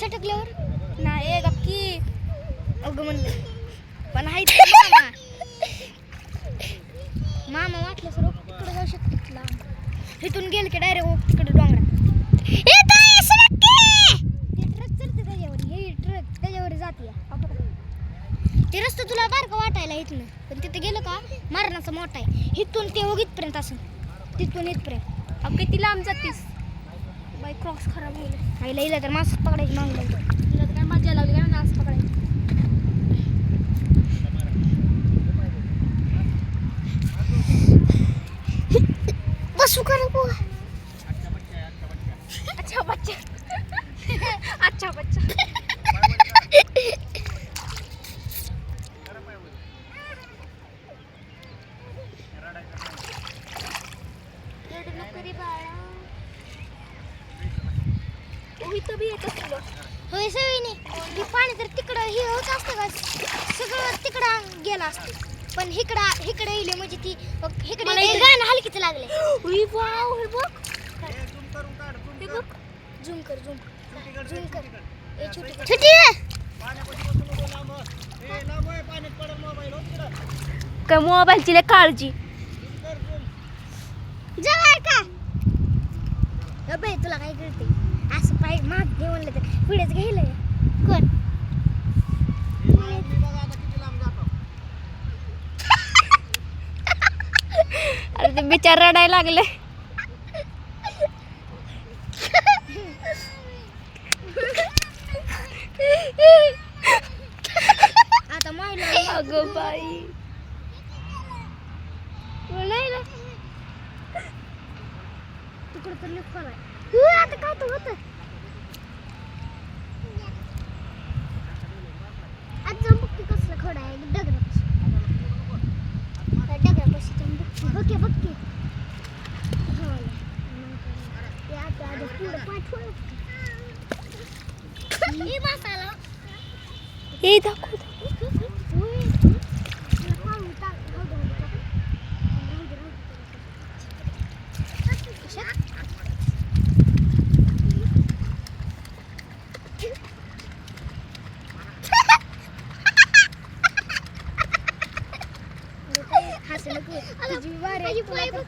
टाकल्यावर नाही गप्की अगं म्हणलं पण आहे मामा वाटलं सर तिकडे जाऊ शकतो लांब इथून गेलं की डायरेक्ट तिकडे डोंगरात ते ट्रक चलते त्याच्यावर हे ट्रक त्याच्यावर जाते ते रस्ता तुला बारका वाटायला इथनं पण तिथे गेलं का मारणाचा मोठा आहे इथून ते इथपर्यंत असं तिथून इथपर्यंत अब किती लांब जातीस बाई क्रॉक्स खराब होईल आईला इला तर मास्क पकडायची मागं लागतो तुला तर काय मजा लागली का नाच पकडायची बसू का नको अच्छा बच्चा अच्छा बच्चा इथं बी येत असलं होय सवयीने ही पाणी तर तिकडं हे होत असतं का सगळं तिकडं गेलं असतं पण इकडे येईल म्हणजे ती इकडे गाणं हलकीचं लागले उई वाव हे बघ हे बघ झूम कर ए छोटी काय मोबाईलची लय काळजी जवळ का अबे तुला काय कळते असं पाय माग घे म्हणलं तर पुढेच घ्यायला कोण अरे ते बिचार रडायला लागले आता मायला अगं बाई बोलायला तिकडं तर लिफ्ट आहे आता काय तर होतं आज जाऊन बघते कसलं खडं आहे डगरापाशी जाऊन बघते बघते आता पुढं पाठवलं हे दाखव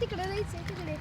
तिकडे जायचंय तिकडे